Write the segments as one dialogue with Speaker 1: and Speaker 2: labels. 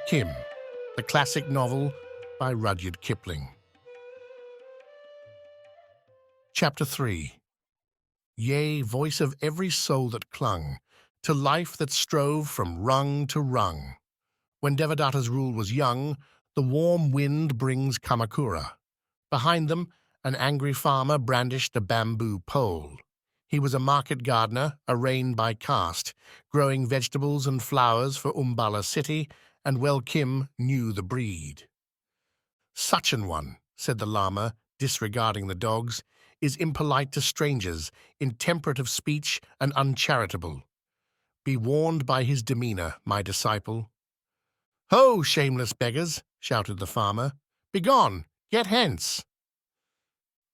Speaker 1: Kim, the classic novel by Rudyard Kipling. Chapter 3. Yea, voice of every soul that clung to life that strove from rung to rung. When Devadatta's rule was young, the warm wind brings Kamakura. Behind them, an angry farmer brandished a bamboo pole. He was a market gardener, arraigned by caste, growing vegetables and flowers for Umballa city, and well Kim knew the breed. "Such an one," said the Lama, disregarding the dogs, "is impolite to strangers, intemperate of speech, and uncharitable. Be warned by his demeanor, my disciple." "Ho, shameless beggars!" shouted the farmer. "Begone! Get hence!"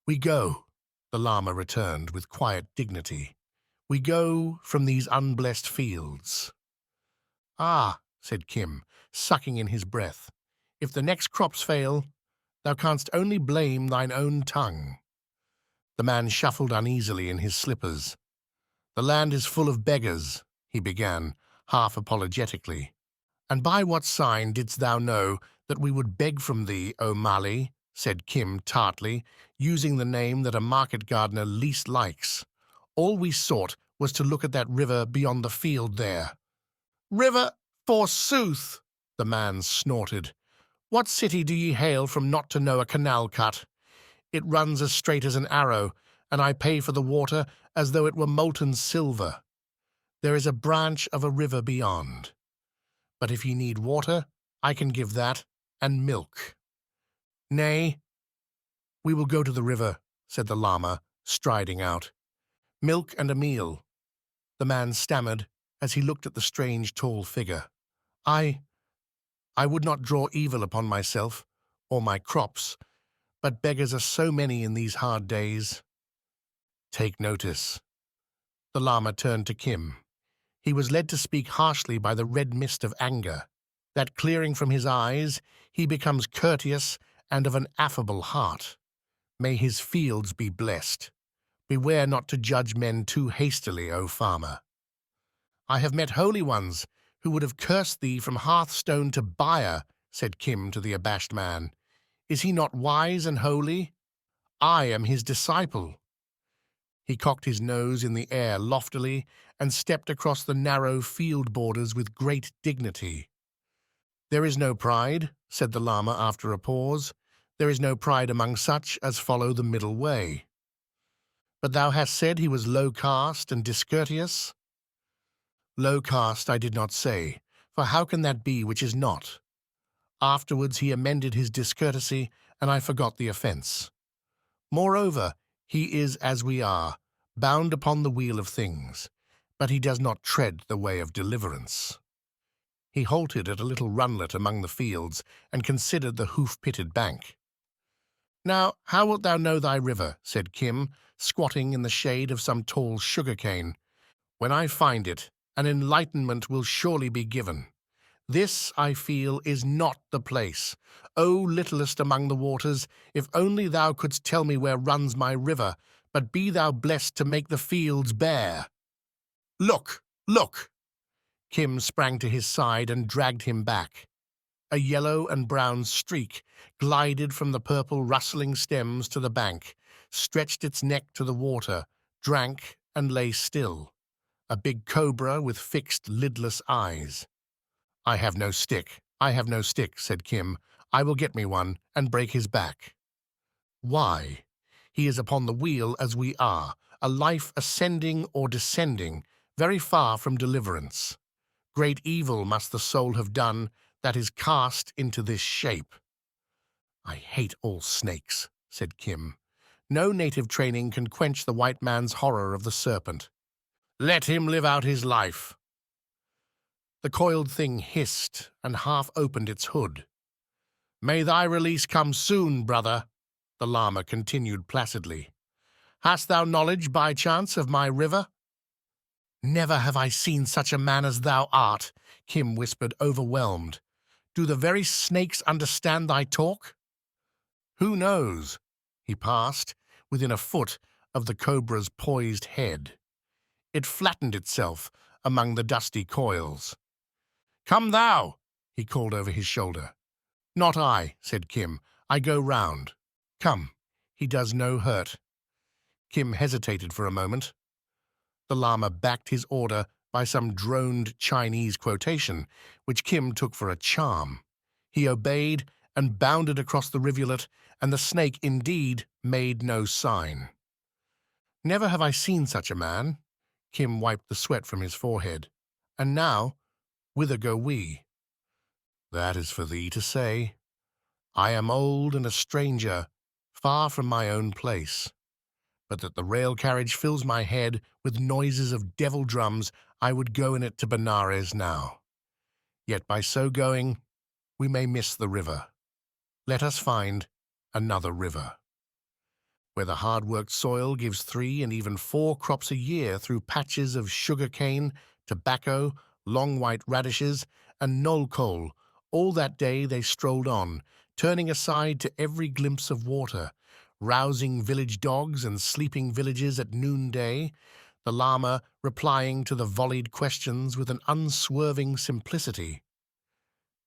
Speaker 1: "We go," the Lama returned with quiet dignity. "We go from these unblessed fields." "Ah," said Kim, sucking in his breath, "if the next crops fail, thou canst only blame thine own tongue." The man shuffled uneasily in his slippers. "The land is full of beggars," he began, half apologetically. "And by what sign didst thou know that we would beg from thee, O Mali?" said Kim tartly, using the name that a market gardener least likes. "All we sought was to look at that river beyond the field there." "River, forsooth!" the man snorted. "What city do ye hail from not to know a canal cut? It runs as straight as an arrow, and I pay for the water as though it were molten silver. There is a branch of a river beyond. But if ye need water, I can give that, and milk." "Nay, we will go to the river," said the Lama, striding out. "Milk and a meal," the man stammered as he looked at the strange tall figure. I would not draw evil upon myself, or my crops, but beggars are so many in these hard days." "Take notice." The Lama turned to Kim. He was led to speak harshly by the red mist of anger. That clearing from his eyes, he becomes courteous and of an affable heart. May his fields be blessed. Beware not to judge men too hastily, O farmer. "I have met holy ones who would have cursed thee from hearthstone to bier," said Kim to the abashed man. "Is he not wise and holy? I am his disciple." He cocked his nose in the air loftily and stepped across the narrow field borders with great dignity. "There is no pride," said the Lama after a pause. "There is no pride among such as follow the middle way." "But thou hast said he was low caste and discourteous?" "Low caste I did not say, for how can that be which is not? Afterwards he amended his discourtesy, and I forgot the offence. Moreover, he is as we are, bound upon the wheel of things, but he does not tread the way of deliverance." He halted at a little runlet among the fields and considered the hoof-pitted bank. "Now, how wilt thou know thy river?" said Kim, squatting in the shade of some tall sugar-cane. "When I find it, an enlightenment will surely be given. This, I feel, is not the place. O littlest among the waters, if only thou couldst tell me where runs my river, but be thou blessed to make the fields bare." "Look! Look!" Kim sprang to his side and dragged him back. A yellow and brown streak glided from the purple rustling stems to the bank, stretched its neck to the water, drank, and lay still. A big cobra with fixed, lidless eyes. "I have no stick, said Kim. "I will get me one, and break his back." "Why? He is upon the wheel as we are, a life ascending or descending, very far from deliverance. Great evil must the soul have done that is cast into this shape." "I hate all snakes," said Kim. "No native training can quench the white man's horror of the serpent." "Let him live out his life." The coiled thing hissed and half opened its hood. "May thy release come soon, brother," the Lama continued placidly. "Hast thou knowledge by chance of my river?" "Never have I seen such a man as thou art," Kim whispered, overwhelmed. "Do the very snakes understand thy talk?" "Who knows?" He passed within a foot of the cobra's poised head. It flattened itself among the dusty coils. "Come thou," he called over his shoulder. Not I, said Kim. I go round. Come, he does no hurt. Kim hesitated for a moment. The Lama backed his order by some droned Chinese quotation, which Kim took for a charm. He obeyed and bounded across the rivulet, and the snake indeed made no sign. Never have I seen such a man. Kim wiped the sweat from his forehead. And now, whither go we? That is for thee to say. I am old and a stranger, far from my own place. But that the rail carriage fills my head with noises of devil drums, I would go in it to Benares now. Yet by so going, we may miss the river. Let us find another river, where the hard-worked soil gives 3 and even 4 crops a year through patches of sugar cane, tobacco, long white radishes, and knoll coal. All that day they strolled on, turning aside to every glimpse of water, rousing village dogs and sleeping villages at noonday, the Lama replying to the volleyed questions with an unswerving simplicity.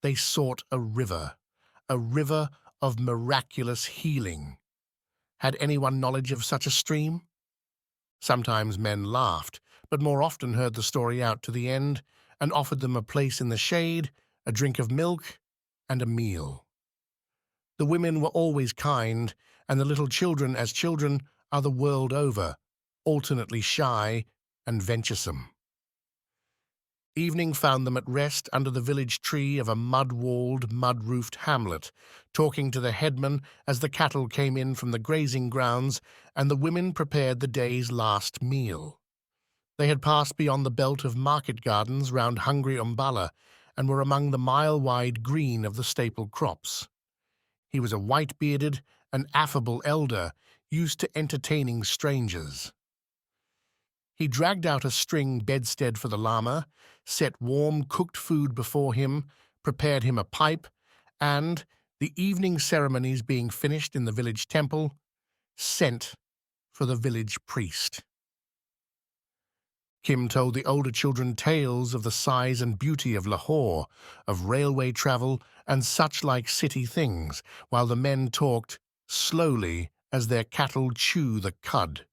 Speaker 1: They sought a river of miraculous healing. Had anyone knowledge of such a stream? Sometimes men laughed, but more often heard the story out to the end and offered them a place in the shade, a drink of milk, and a meal. The women were always kind, and the little children, as children are the world over, alternately shy and venturesome. Evening found them at rest under the village tree of a mud-walled, mud-roofed hamlet, talking to the headman as the cattle came in from the grazing grounds and the women prepared the day's last meal. They had passed beyond the belt of market gardens round hungry Umballa and were among the mile-wide green of the staple crops. He was a white-bearded and affable elder, used to entertaining strangers. He dragged out a string bedstead for the Lama, set warm cooked food before him, prepared him a pipe, and, the evening ceremonies being finished in the village temple, sent for the village priest. Kim told the older children tales of the size and beauty of Lahore, of railway travel and such-like city things, while the men talked slowly as their cattle chew the cud.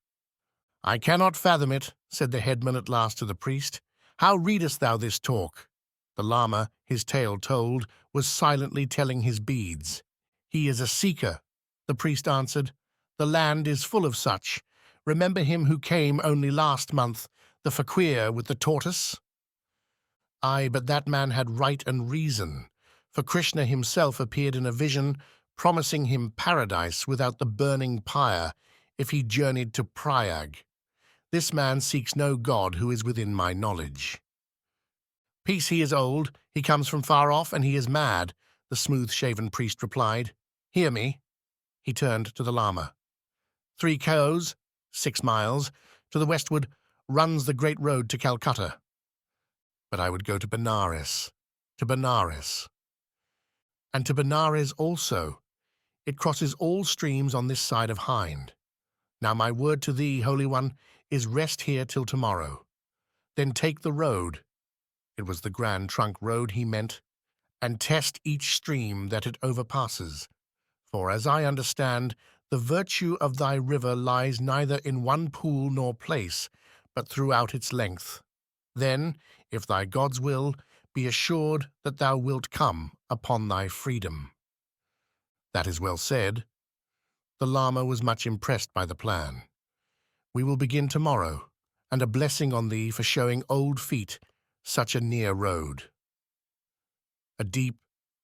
Speaker 1: I cannot fathom it, said the headman at last to the priest. How readest thou this talk? The Lama, his tale told, was silently telling his beads. He is a seeker, the priest answered. The land is full of such. Remember him who came only last month, the fakir with the tortoise? Aye, but that man had right and reason, for Krishna himself appeared in a vision, promising him paradise without the burning pyre, if he journeyed to Prayag. This man seeks no God who is within my knowledge. Peace, he is old, he comes from far off, and he is mad, the smooth-shaven priest replied. Hear me. He turned to the Lama. 3 cows, 6 miles, to the westward runs the great road to Calcutta. But I would go to Benares, and to Benares also. It crosses all streams on this side of Hind. Now my word to thee, Holy One, is rest here till tomorrow. Then take the road, it was the Grand Trunk Road he meant, and test each stream that it overpasses. For, as I understand, the virtue of thy river lies neither in one pool nor place, but throughout its length. Then, if thy gods will, be assured that thou wilt come upon thy freedom. That is well said. The Lama was much impressed by the plan. We will begin tomorrow, and a blessing on thee for showing old feet such a near road. A deep,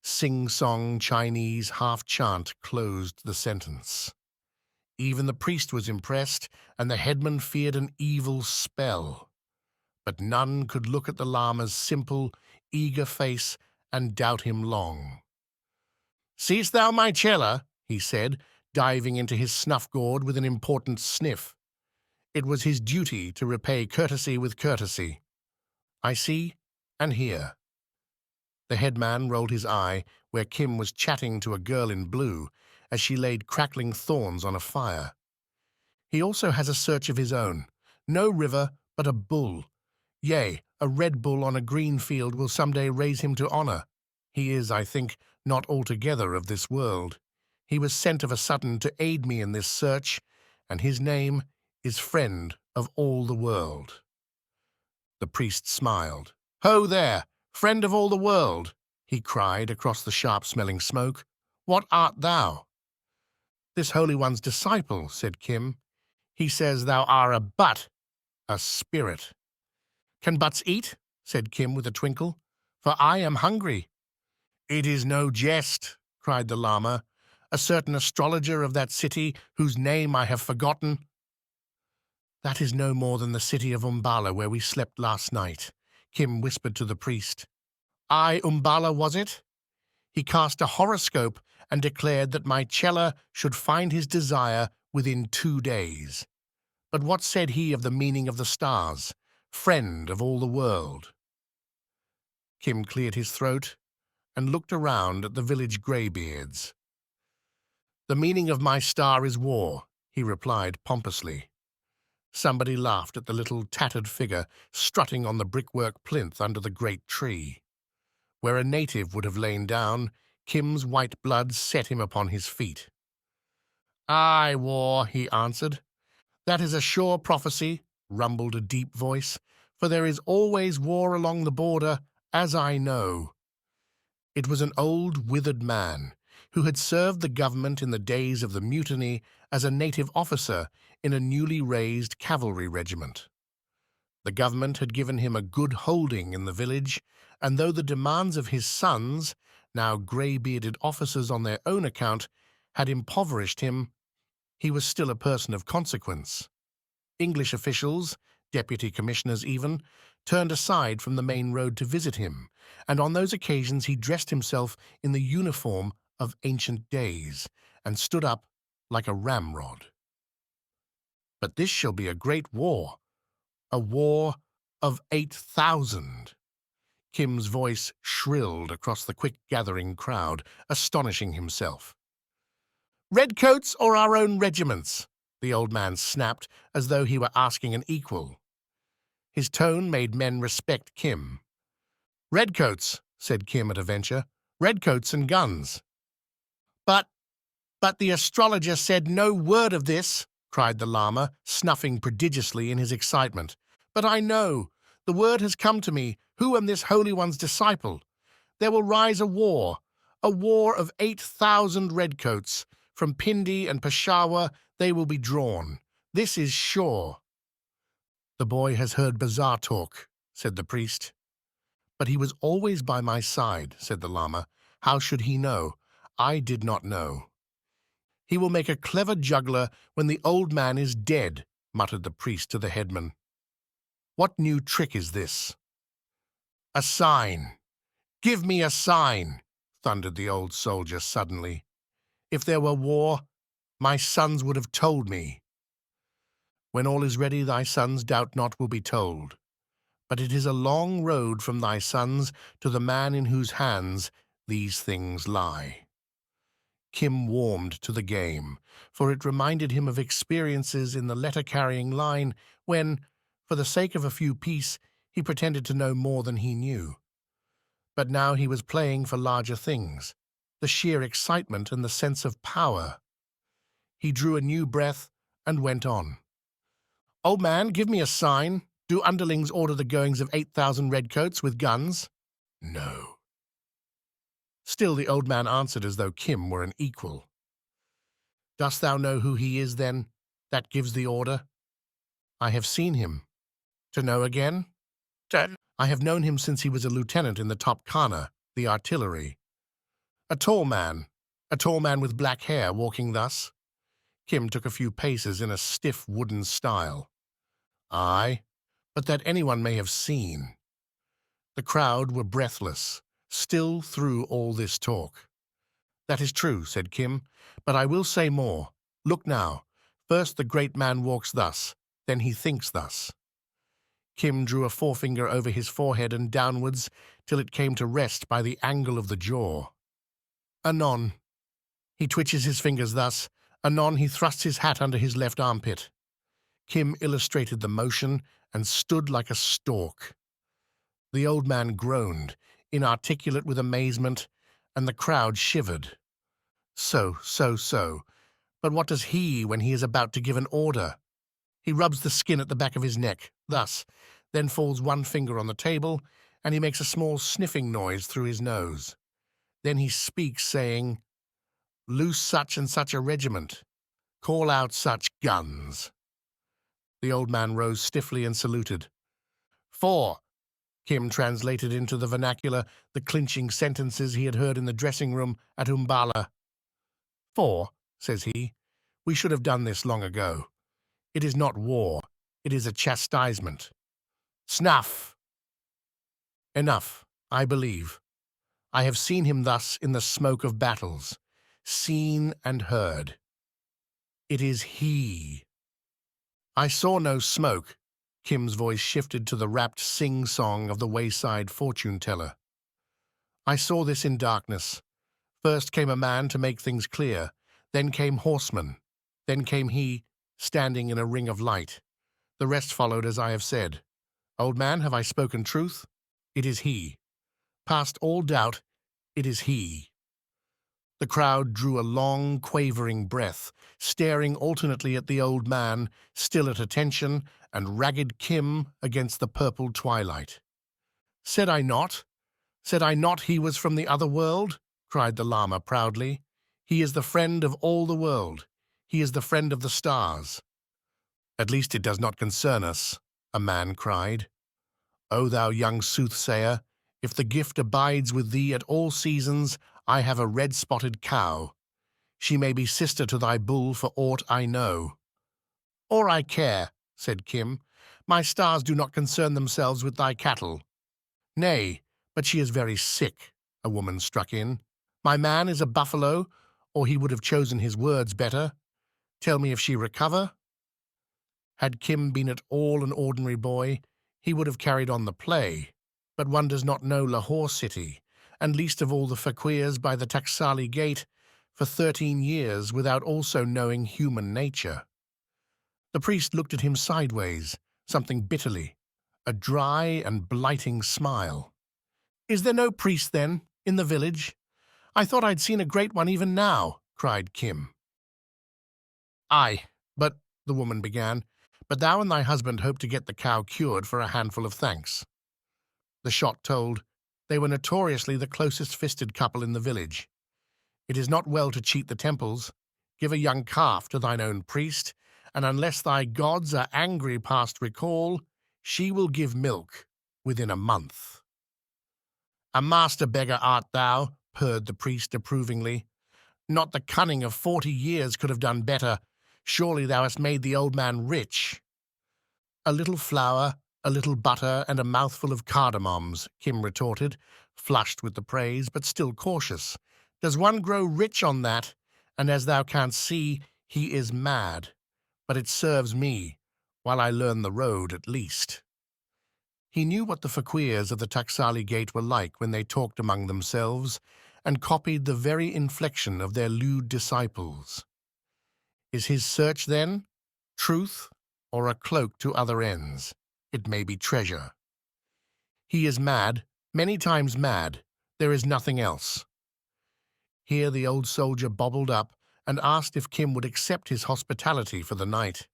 Speaker 1: sing-song Chinese half-chant closed the sentence. Even the priest was impressed, and the headman feared an evil spell. But none could look at the Lama's simple, eager face and doubt him long. Seest thou my chela? He said, diving into his snuff-gourd with an important sniff. It was his duty to repay courtesy with courtesy. I see and hear. The headman rolled his eye where Kim was chatting to a girl in blue as she laid crackling thorns on a fire. He also has a search of his own. No river, but a bull. Yea, a red bull on a green field will some day raise him to honor. He is, I think, not altogether of this world. He was sent of a sudden to aid me in this search, and his name is Friend of all the world." The priest smiled. "Ho there, friend of all the world," he cried across the sharp-smelling smoke. "What art thou?" "This Holy One's disciple," said Kim. "He says thou art a butt, a spirit." "Can butts eat?" said Kim with a twinkle, "for I am hungry." "It is no jest," cried the Lama. "A certain astrologer of that city, whose name I have forgotten—" "That is no more than the city of Umballa where we slept last night," Kim whispered to the priest. "Aye, Umballa was it? He cast a horoscope and declared that my Chela should find his desire within 2 days. But what said he of the meaning of the stars, friend of all the world?" Kim cleared his throat and looked around at the village greybeards. "The meaning of my star is war," he replied pompously. Somebody laughed at the little tattered figure strutting on the brickwork plinth under the great tree. Where a native would have lain down, Kim's white blood set him upon his feet. "Aye, war," he answered. "That is a sure prophecy," rumbled a deep voice, "for there is always war along the border, as I know." It was an old, withered man who had served the government in the days of the mutiny as a native officer in a newly raised cavalry regiment. The government had given him a good holding in the village, and though the demands of his sons, now grey-bearded officers on their own account, had impoverished him, he was still a person of consequence. English officials, deputy commissioners even, turned aside from the main road to visit him, and on those occasions he dressed himself in the uniform of ancient days and stood up like a ramrod. "But this shall be a great war, a war of 8,000. Kim's voice shrilled across the quick-gathering crowd, astonishing himself. "Redcoats or our own regiments?" the old man snapped, as though he were asking an equal. His tone made men respect Kim. "Redcoats," said Kim at a venture. "Redcoats and guns." But the astrologer said no word of this," cried the Lama, snuffing prodigiously in his excitement. "But I know. The word has come to me, who am this Holy One's disciple. There will rise a war of 8,000 redcoats. From Pindi and Peshawar they will be drawn. This is sure." "The boy has heard bazaar talk," said the priest. "But he was always by my side," said the Lama. "How should he know? I did not know." "He will make a clever juggler when the old man is dead," muttered the priest to the headman. "What new trick is this?" "A sign! Give me a sign!" thundered the old soldier suddenly. "If there were war, my sons would have told me." "When all is ready, thy sons, doubt not, will be told. But it is a long road from thy sons to the man in whose hands these things lie." Kim warmed to the game, for it reminded him of experiences in the letter-carrying line when, for the sake of a few piece, he pretended to know more than he knew. But now he was playing for larger things, the sheer excitement and the sense of power. He drew a new breath and went on. "Old man, give me a sign. Do underlings order the goings of 8,000 redcoats with guns?" "No." Still the old man answered as though Kim were an equal. "Dost thou know who he is, then, that gives the order?" "I have seen him." "To know again?" "I have known him since he was a lieutenant in the top Khana, the artillery." A tall man with black hair, walking thus?" Kim took a few paces in a stiff wooden style. "Aye, but that anyone may have seen." The crowd were breathless, still through all this talk. "That is true," said Kim, "but I will say more. Look now. First the great man walks thus, then he thinks thus." Kim drew a forefinger over his forehead and downwards till it came to rest by the angle of the jaw. Anon, he twitches his fingers thus. Anon he thrusts his hat under his left armpit. Kim illustrated the motion and stood like a stork. The old man groaned. inarticulate with amazement, and the crowd shivered. So. But what does he when he is about to give an order? He rubs the skin at the back of his neck, thus, then falls one finger on the table, and he makes a small sniffing noise through his nose. Then he speaks, saying, "Loose such and such a regiment. Call out such guns." The old man rose stiffly and saluted. "4," Kim translated into the vernacular the clinching sentences he had heard in the dressing room at Umballa. "4," says he, "we should have done this long ago. It is not war, it is a chastisement. Snuff! Enough, I believe. I have seen him thus in the smoke of battles, seen and heard. It is he." "I saw no smoke." Kim's voice shifted to the rapt sing-song of the wayside fortune-teller. "I saw this in darkness. First came a man to make things clear, then came horsemen, then came he, standing in a ring of light. The rest followed as I have said. Old man, have I spoken truth? It is he. Past all doubt, it is he." The crowd drew a long, quavering breath, staring alternately at the old man, still at attention, and ragged Kim against the purple twilight. "Said I not? Said I not he was from the other world?" cried the Lama proudly. "He is the friend of all the world. He is the friend of the stars." "At least it does not concern us," a man cried. "O thou young soothsayer, if the gift abides with thee at all seasons, I have a red-spotted cow. She may be sister to thy bull for aught I know." "Or I care," said Kim. "My stars do not concern themselves with thy cattle." "Nay, but she is very sick," a woman struck in. "My man is a buffalo, or he would have chosen his words better. Tell me if she recover?" Had Kim been at all an ordinary boy, he would have carried on the play, but one does not know Lahore city, and least of all the faquirs by the Taksali Gate, for 13 years without also knowing human nature. The priest looked at him sideways, something bitterly, a dry and blighting smile. "Is there no priest, then, in the village? I thought I'd seen a great one even now," cried Kim. "Aye, but," the woman began, "but thou and thy husband hope to get the cow cured for a handful of thanks." The shot told. They were notoriously the closest-fisted couple in the village. "It is not well to cheat the temples. Give a young calf to thine own priest, and unless thy gods are angry past recall, she will give milk within a month." "A master beggar art thou," purred the priest approvingly. "Not the cunning of 40 years could have done better. Surely thou hast made the old man rich." "A little flour, a little butter, and a mouthful of cardamoms," Kim retorted, flushed with the praise, but still cautious. "Does one grow rich on that? And as thou canst see, he is mad. But it serves me, while I learn the road at least." He knew what the faquirs of the Taksali Gate were like when they talked among themselves, and copied the very inflection of their lewd disciples. Is his search, then, truth, or a cloak to other ends? It may be treasure. He is mad, many times mad. There is nothing else. Here the old soldier bobbled up and asked if Kim would accept his hospitality for the night.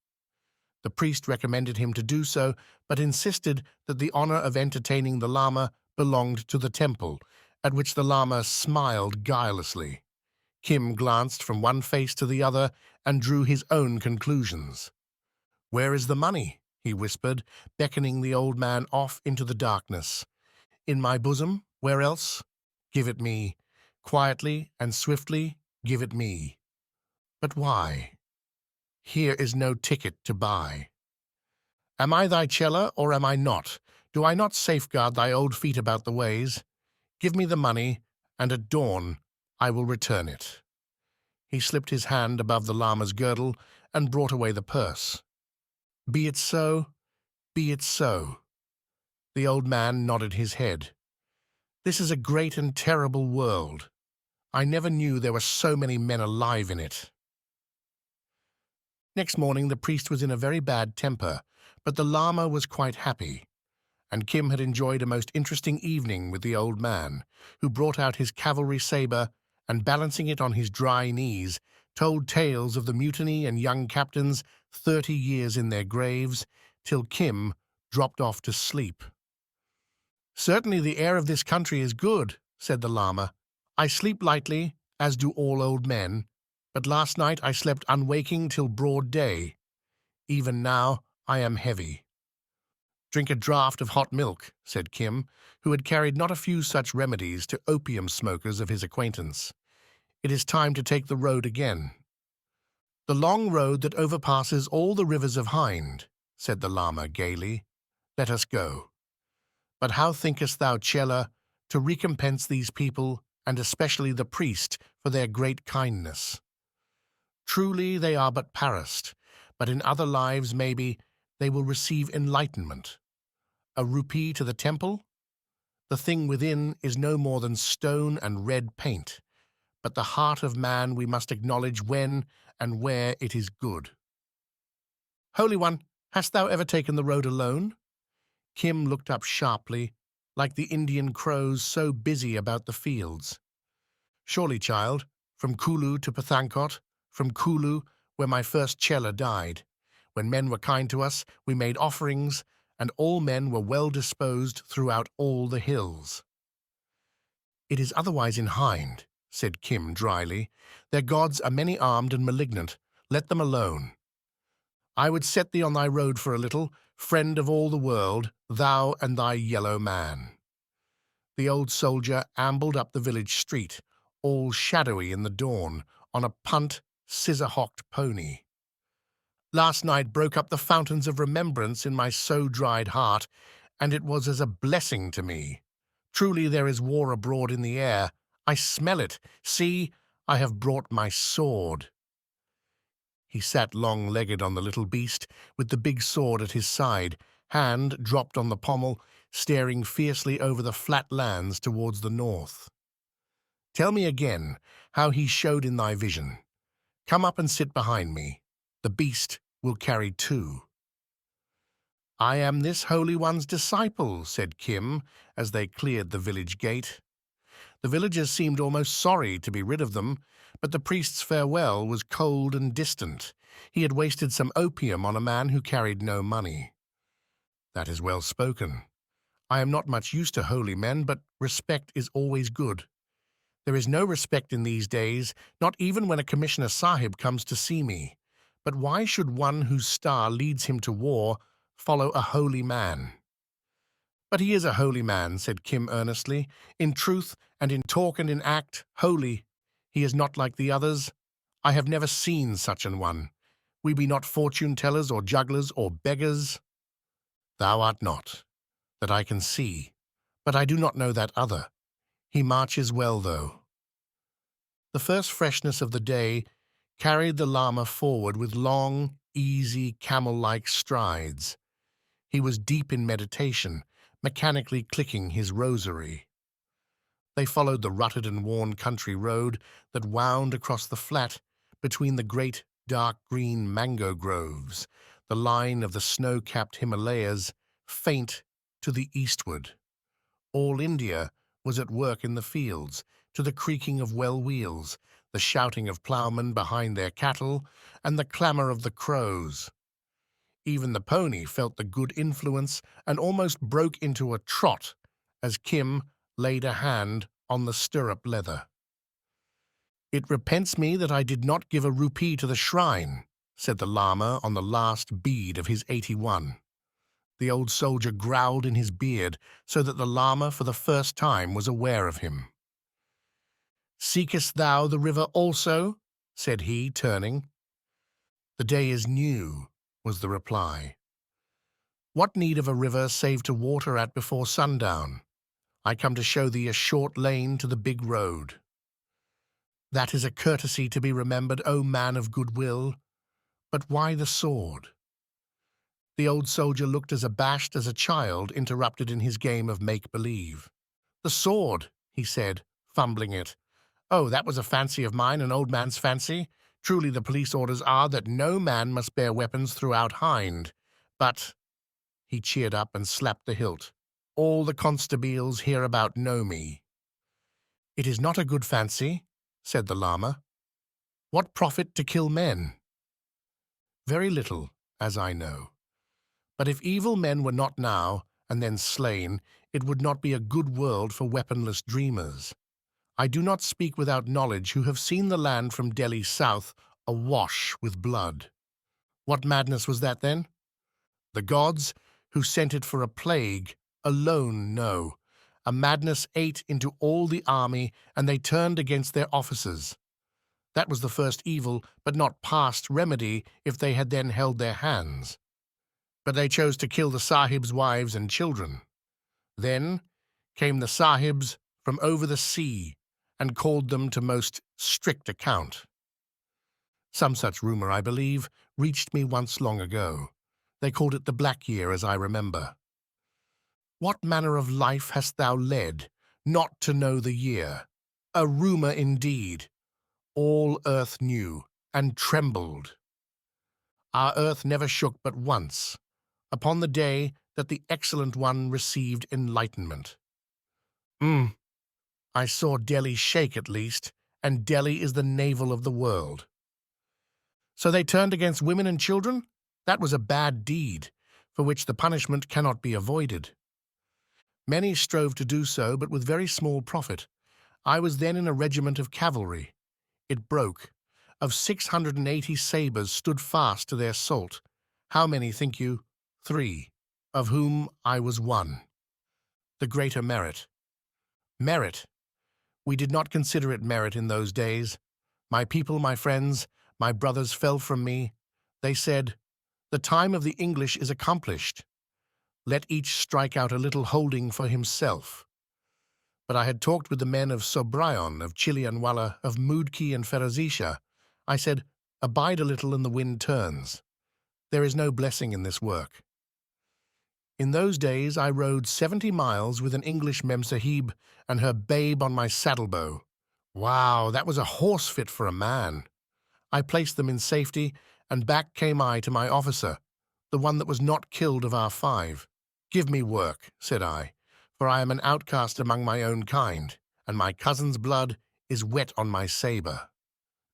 Speaker 1: The priest recommended him to do so, but insisted that the honor of entertaining the Lama belonged to the temple, at which the Lama smiled guilelessly. Kim glanced from one face to the other and drew his own conclusions. "Where is the money?" he whispered, beckoning the old man off into the darkness. "In my bosom. Where else? Give it me. Quietly and swiftly, give it me." "But why? Here is no ticket to buy." "Am I thy chela, or am I not? Do I not safeguard thy old feet about the ways? Give me the money, and at dawn I will return it." He slipped his hand above the Lama's girdle and brought away the purse. "Be it so, be it so." The old man nodded his head. "This is a great and terrible world. I never knew there were so many men alive in it." Next morning the priest was in a very bad temper, but the Lama was quite happy. and Kim had enjoyed a most interesting evening with the old man, who brought out his cavalry sabre and, balancing it on his dry knees, told tales of the mutiny and young captains 30 years in their graves, till Kim dropped off to sleep. "Certainly the air of this country is good," said the Lama. "I sleep lightly, as do all old men, but last night I slept unwaking till broad day. Even now I am heavy." "Drink a draught of hot milk," said Kim, who had carried not a few such remedies to opium smokers of his acquaintance. "It is time to take the road again." "The long road that overpasses all the rivers of Hind," said the Lama gaily. "Let us go. But how thinkest thou, Chela, to recompense these people, and especially the priest, for their great kindness? Truly they are but Parist, but in other lives, maybe, they will receive enlightenment. A rupee to the temple? The thing within is no more than stone and red paint, but the heart of man we must acknowledge when and where it is good." "Holy One, hast thou ever taken the road alone?" Kim looked up sharply, like the Indian crows so busy about the fields. "Surely, child, from Kulu to Pathankot, from Kulu, where my first Chela died. When men were kind to us, we made offerings, and all men were well disposed throughout all the hills." "It is otherwise in Hind," said Kim dryly. "Their gods are many-armed and malignant. Let them alone. I would set thee on thy road for a little, friend of all the world, thou and thy yellow man." The old soldier ambled up the village street, all shadowy in the dawn, on a punt, scissor-hocked pony. "Last night broke up the fountains of remembrance in my so-dried heart, and it was as a blessing to me. Truly there is war abroad in the air. I smell it. See, I have brought my sword." He sat long-legged on the little beast, with the big sword at his side, hand dropped on the pommel, staring fiercely over the flat lands towards the north. "Tell me again how he showed in thy vision. Come up and sit behind me. The beast will carry two." "I am this Holy One's disciple," said Kim, as they cleared the village gate. The villagers seemed almost sorry to be rid of them, but the priest's farewell was cold and distant. He had wasted some opium on a man who carried no money. "That is well spoken. I am not much used to holy men, but respect is always good. There is no respect in these days, not even when a Commissioner Sahib comes to see me. But why should one whose star leads him to war follow a holy man?" "But he is a holy man," said Kim earnestly. "In truth and in talk and in act, holy. He is not like the others. I have never seen such an one. We be not fortune-tellers or jugglers or beggars." "Thou art not, that I can see, but I do not know that other. He marches well, though." The first freshness of the day carried the Lama forward with long, easy, camel-like strides. He was deep in meditation, mechanically clicking his rosary. They followed the rutted and worn country road that wound across the flat between the great dark green mango groves, the line of the snow-capped Himalayas, faint to the eastward. All India was at work in the fields, to the creaking of well wheels, the shouting of ploughmen behind their cattle, and the clamour of the crows. Even the pony felt the good influence and almost broke into a trot as Kim laid a hand on the stirrup leather. "It repents me that I did not give a rupee to the shrine," said the Lama on the last bead of his 81. The old soldier growled in his beard, so that the Lama for the first time was aware of him. "Seekest thou the river also?" said he, turning. "The day is new," was the reply. "What need of a river save to water at before sundown? I come to show thee a short lane to the big road." "That is a courtesy to be remembered, O man of goodwill. But why the sword?" The old soldier looked as abashed as a child interrupted in his game of make-believe. "The sword," he said, fumbling it. "Oh, that was a fancy of mine, an old man's fancy. Truly the police orders are that no man must bear weapons throughout Hind. But—" he cheered up and slapped the hilt. All the constables hereabout know me. It is not a good fancy, said the Lama. What profit to kill men? Very little, as I know. But if evil men were not now, and then slain, it would not be a good world for weaponless dreamers. I do not speak without knowledge who have seen the land from Delhi south awash with blood. What madness was that then? The gods, who sent it for a plague, alone know. A madness ate into all the army, and they turned against their officers. That was the first evil, but not past remedy if they had then held their hands. But they chose to kill the sahibs' wives and children. Then came the sahibs from over the sea and called them to most strict account. Some such rumour, I believe, reached me once long ago. They called it the Black Year, as I remember. What manner of life hast thou led, not to know the year? A rumour indeed. All earth knew, and trembled. Our earth never shook but once, upon the day that the Excellent One received enlightenment. I saw Delhi shake at least, and Delhi is the navel of the world. So they turned against women and children? That was a bad deed, for which the punishment cannot be avoided. Many strove to do so, but with very small profit. I was then in a regiment of cavalry. It broke. Of 680 sabres stood fast to their salt. How many, think you? 3, of whom I was one. The greater merit. Merit! We did not consider it merit in those days. My people, my friends, my brothers fell from me. They said, "The time of the English is accomplished. Let each strike out a little holding for himself." But I had talked with the men of Sobraon, of Chilianwala, of Moodkey and Ferazisha. I said, "Abide a little and the wind turns. There is no blessing in this work." In those days I rode 70 miles with an English Memsahib and her babe on my saddlebow. Wow, that was a horse fit for a man. I placed them in safety, and back came I to my officer, the one that was not killed of our 5. "Give me work," said I, "for I am an outcast among my own kind, and my cousin's blood is wet on my sabre."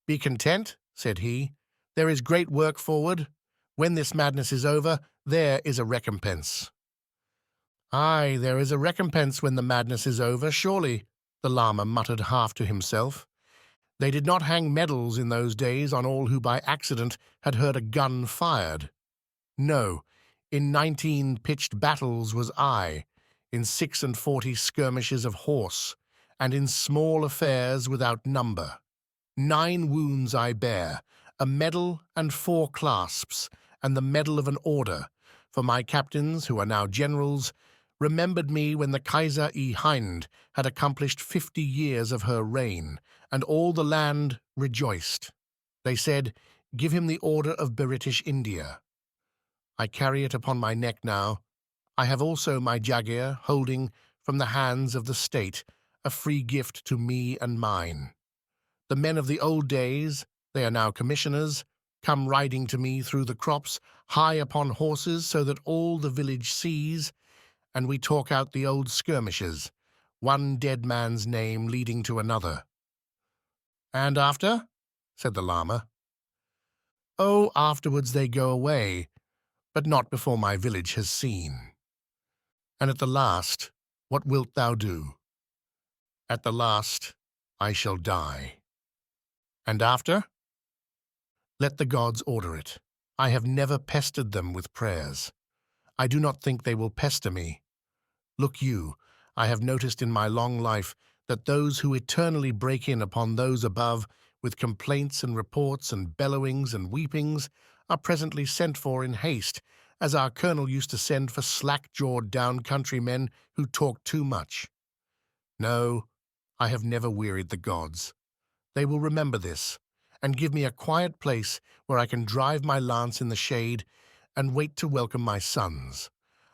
Speaker 1: "Be content," said he. "There is great work forward. When this madness is over, there is a recompense." "Aye, there is a recompense when the madness is over, surely," the Lama muttered half to himself. They did not hang medals in those days on all who by accident had heard a gun fired. No, in 19 pitched battles was I, in 46 skirmishes of horse, and in small affairs without number. 9 wounds I bear, a medal and 4 clasps, and the medal of an order, for my captains, who are now generals, remembered me when the Kaiser-i-Hind had accomplished 50 years of her reign, and all the land rejoiced. They said, "Give him the order of British India." I carry it upon my neck now. I have also my Jaghir, holding, from the hands of the state, a free gift to me and mine. The men of the old days, they are now commissioners, come riding to me through the crops, high upon horses, so that all the village sees, and we talk out the old skirmishes, one dead man's name leading to another. "And after?" said the Lama. "Oh, afterwards they go away, but not before my village has seen. And at the last, what wilt thou do?" "At the last, I shall die." "And after?" "Let the gods order it. I have never pestered them with prayers. I do not think they will pester me. Look you, I have noticed in my long life that those who eternally break in upon those above with complaints and reports and bellowings and weepings are presently sent for in haste, as our colonel used to send for slack-jawed down-country men who talk too much. No, I have never wearied the gods. They will remember this, and give me a quiet place where I can drive my lance in the shade and wait to welcome my sons.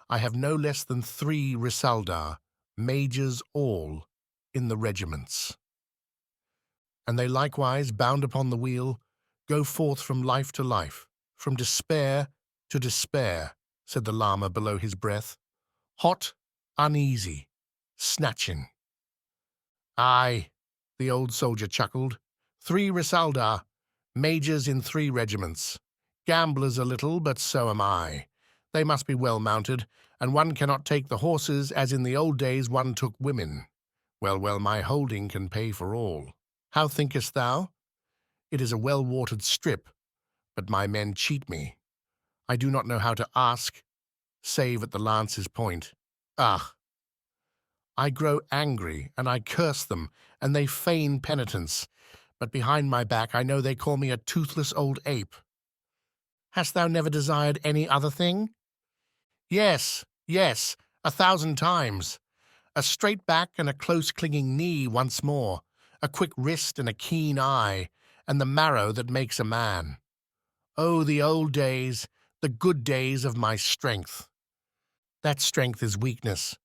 Speaker 1: I have no less than 3 Risaldar, majors all, in the regiments. And they likewise, bound upon the wheel, go forth from life to life, from despair to despair, said the Lama below his breath. Hot uneasy, snatching. Aye, the old soldier chuckled. 3 Risaldar, majors in 3 regiments. Gamblers a little, but so am I. They must be well mounted, and one cannot take the horses as in the old days one took women. Well, well, my holding can pay for all. How thinkest thou? It is a well-watered strip, but my men cheat me. I do not know how to ask, save at the lance's point. Ah! I grow angry, and I curse them, and they feign penitence. But behind my back I know they call me a toothless old ape. Hast thou never desired any other thing? Yes, yes, 1,000 times. A straight back and a close-clinging knee once more, a quick wrist and a keen eye, and the marrow that makes a man. Oh, the old days, the good days of my strength. That strength is weakness.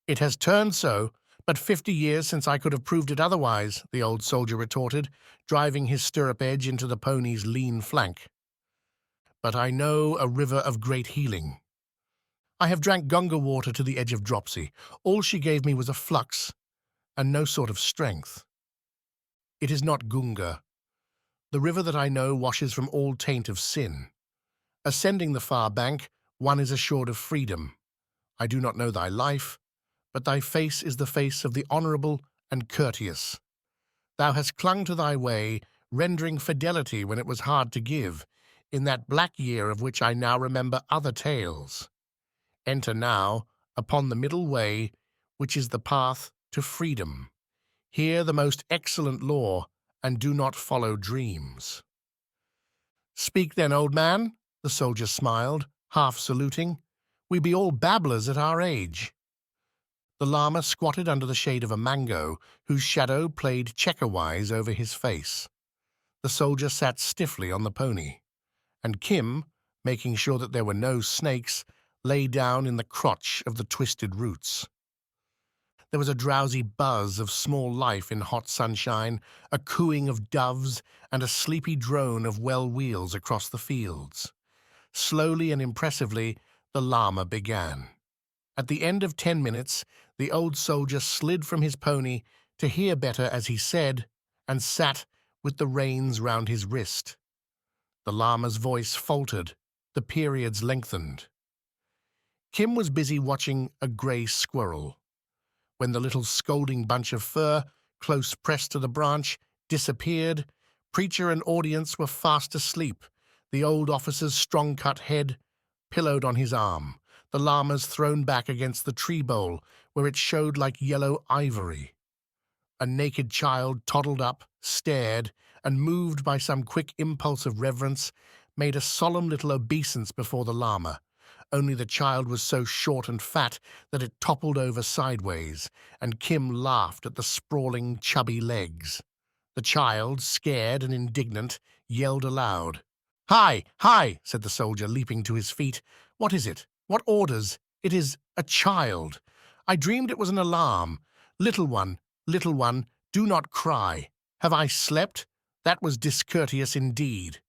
Speaker 1: It has turned so, but 50 years since I could have proved it otherwise, the old soldier retorted, driving his stirrup edge into the pony's lean flank. But I know a river of great healing. I have drank Gunga water to the edge of dropsy. All she gave me was a flux, and no sort of strength. It is not Gunga. The river that I know washes from all taint of sin. Ascending the far bank, one is assured of freedom. I do not know thy life, but thy face is the face of the honourable and courteous. Thou hast clung to thy way, rendering fidelity when it was hard to give, in that black year of which I now remember other tales. Enter now upon the middle way, which is the path to freedom. Hear the most excellent law, and do not follow dreams. Speak then, old man, the soldier smiled, half saluting. We be all babblers at our age. The llama squatted under the shade of a mango, whose shadow played checkerwise over his face. The soldier sat stiffly on the pony, and Kim, making sure that there were no snakes, lay down in the crotch of the twisted roots. There was a drowsy buzz of small life in hot sunshine, a cooing of doves, and a sleepy drone of well wheels across the fields. Slowly and impressively, the llama began. At the end of 10 minutes, the old soldier slid from his pony to hear better as he said, and sat with the reins round his wrist. The llama's voice faltered, the periods lengthened. Kim was busy watching a grey squirrel. When the little scolding bunch of fur, close pressed to the branch, disappeared, preacher and audience were fast asleep, the old officer's strong-cut head pillowed on his arm, the llama's thrown back against the tree bole, where it showed like yellow ivory. A naked child toddled up, stared, and, moved by some quick impulse of reverence, made a solemn little obeisance before the llama. Only the child was so short and fat that it toppled over sideways, and Kim laughed at the sprawling, chubby legs. The child, scared and indignant, yelled aloud. "Hi, hi," said the soldier, leaping to his feet. "What is it? What orders? It is a child. I dreamed it was an alarm. Little one, do not cry. Have I slept? That was discourteous indeed."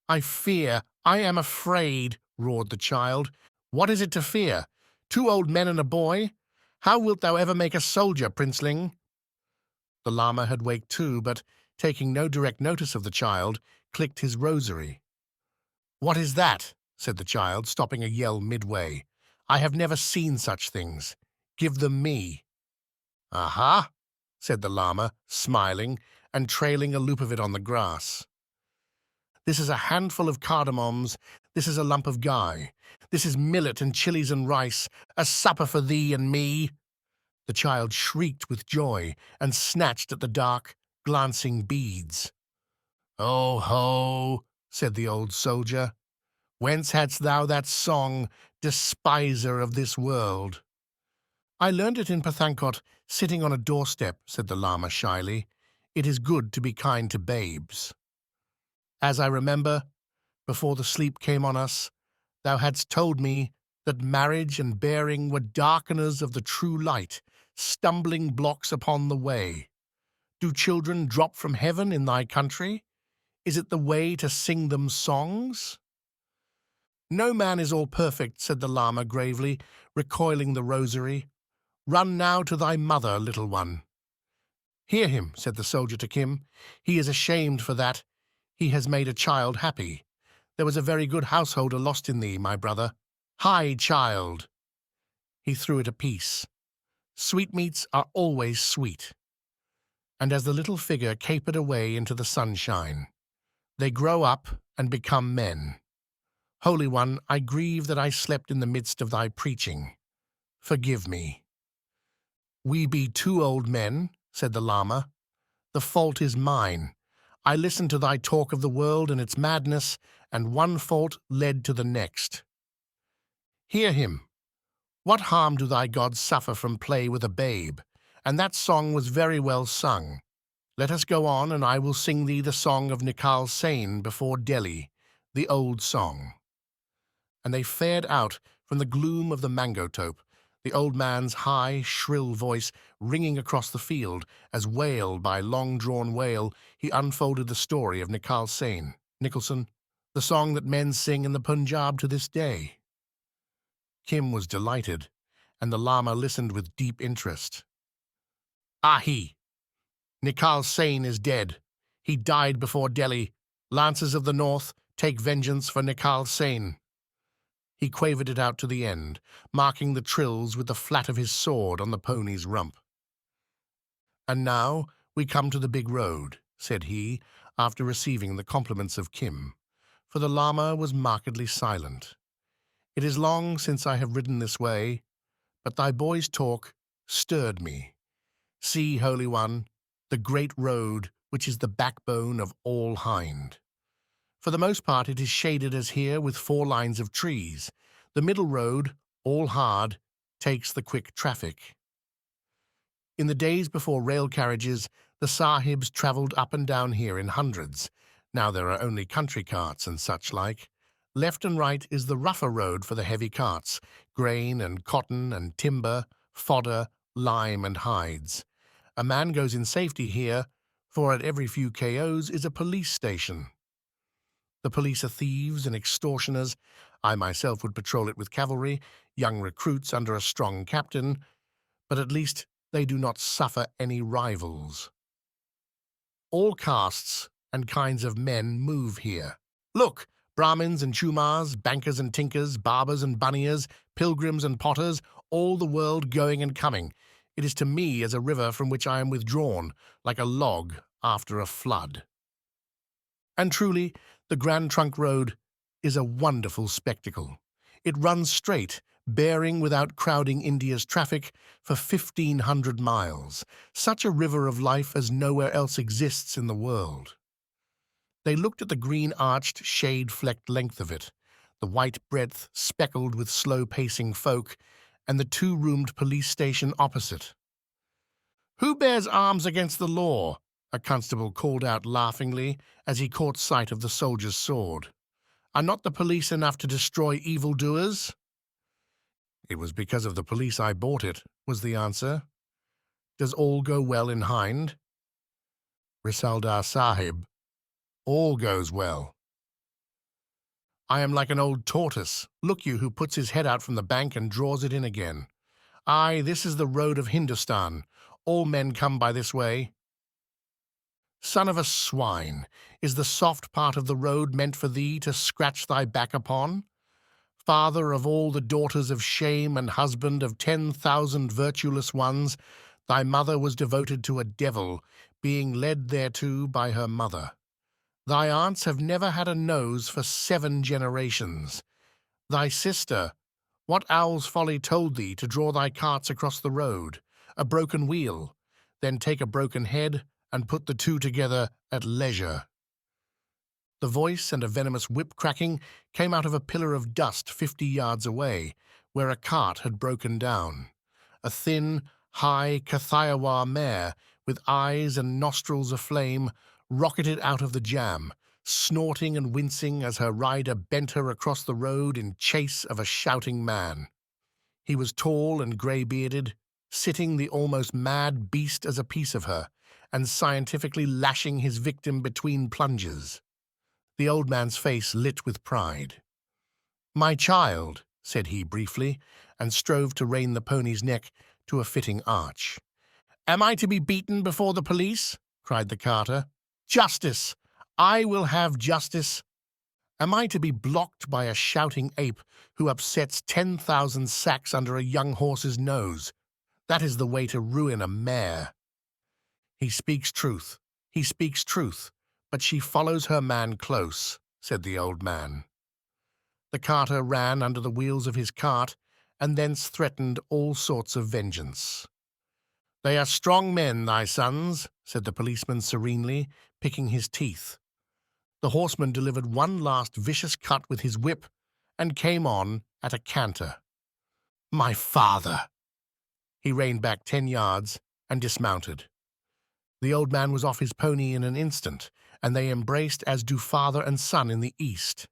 Speaker 1: "I fear, I am afraid," roared the child. "What is it to fear? 2 old men and a boy? How wilt thou ever make a soldier, princeling?" The llama had waked too, but, taking no direct notice of the child, clicked his rosary. "What is that?" said the child, stopping a yell midway. "I have never seen such things. Give them me." "Aha," said the llama, smiling, and trailing a loop of it on the grass. "This is a handful of cardamoms, this is a lump of gai, this is millet and chilies and rice, a supper for thee and me." The child shrieked with joy and snatched at the dark, glancing beads. "Oh ho," said the old soldier, "whence hadst thou that song, despiser of this world?" "I learned it in Pathankot, sitting on a doorstep," said the llama shyly. "It is good to be kind to babes." "As I remember, before the sleep came on us, thou hadst told me that marriage and bearing were darkeners of the true light, stumbling blocks upon the way. Do children drop from heaven in thy country? Is it the way to sing them songs?" "No man is all perfect," said the llama gravely, recoiling the rosary. Run now to thy mother, little one." "Hear him," said the soldier to Kim. "He is ashamed for that. He has made a child happy. There was a very good householder lost in thee, my brother. Hi, child." He threw it a piece. Sweetmeats are always sweet. And as the little figure capered away into the sunshine, they grow up and become men. "Holy One, I grieve that I slept in the midst of thy preaching. Forgive me." "We be two old men," said the Lama. "The fault is mine. I listened to thy talk of the world and its madness, and one fault led to the next." "Hear him. What harm do thy gods suffer from play with a babe? And that song was very well sung. Let us go on, and I will sing thee the song of Nikal Sane before Delhi, the old song." And they fared out from the gloom of the mango tope, the old man's high, shrill voice ringing across the field as, wail by long-drawn wail, he unfolded the story of Nikal Sane, Nicholson, the song that men sing in the Punjab to this day. Kim was delighted, and the Lama listened with deep interest. "Ahi! Nikal Sane is dead. He died before Delhi. Lancers of the North, take vengeance for Nikal Sane." He quavered it out to the end, marking the trills with the flat of his sword on the pony's rump. "And now we come to the big road," said he, after receiving the compliments of Kim, for the Lama was markedly silent. "It is long since I have ridden this way, but thy boy's talk stirred me. See, Holy One, the great road which is the backbone of all Hind. For the most part it is shaded as here with 4 lines of trees. The middle road, all hard, takes the quick traffic. In the days before rail carriages, the sahibs travelled up and down here in hundreds. Now there are only country carts and such like. Left and right is the rougher road for the heavy carts, grain and cotton and timber, fodder, lime and hides. A man goes in safety here, for at every few KOs is a police station. The police are thieves and extortioners. I myself would patrol it with cavalry, young recruits under a strong captain, but at least they do not suffer any rivals. All castes and kinds of men move here. Look, Brahmins and Chumars, bankers and tinkers, barbers and bunniers, pilgrims and potters, all the world going and coming. It is to me as a river from which I am withdrawn, like a log after a flood. And truly, the Grand Trunk Road is a wonderful spectacle. It runs straight, bearing without crowding India's traffic for 1,500 miles, such a river of life as nowhere else exists in the world. They looked at the green-arched, shade-flecked length of it, the white breadth speckled with slow-pacing folk, and the 2-roomed police station opposite. "Who bears arms against the law?" a constable called out laughingly as he caught sight of the soldier's sword. "Are not the police enough to destroy evildoers?" "It was because of the police I bought it," was the answer. "Does all go well in Hind?" "Risaldar Sahib, all goes well." "I am like an old tortoise, look you, who puts his head out from the bank and draws it in again. Aye, this is the road of Hindustan. All men come by this way." "Son of a swine, is the soft part of the road meant for thee to scratch thy back upon? Father of all the daughters of shame and husband of 10,000 virtueless ones, thy mother was devoted to a devil, being led thereto by her mother. Thy aunts have never had a nose for 7 generations. Thy sister, what owl's folly told thee to draw thy carts across the road? A broken wheel, then take a broken head and put the 2 together at leisure." The voice and a venomous whip cracking came out of a pillar of dust 50 yards away, where a cart had broken down. A thin, high Kathiawar mare, with eyes and nostrils aflame, rocketed out of the jam, snorting and wincing as her rider bent her across the road in chase of a shouting man. He was tall and grey-bearded, sitting the almost mad beast as a piece of her, and scientifically lashing his victim between plunges. The old man's face lit with pride. "My child," said he briefly, and strove to rein the pony's neck to a fitting arch. "Am I to be beaten before the police?" cried the carter. "Justice! I will have justice. Am I to be blocked by a shouting ape who upsets 10,000 sacks under a young horse's nose? That is the way to ruin a mare." "He speaks truth, he speaks truth, but she follows her man close," said the old man. The carter ran under the wheels of his cart, and thence threatened all sorts of vengeance. "They are strong men, thy sons," said the policeman serenely, picking his teeth. The horseman delivered one last vicious cut with his whip and came on at a canter. "My father!" He reined back 10 yards and dismounted. The old man was off his pony in an instant, and they embraced as do father and son in the East.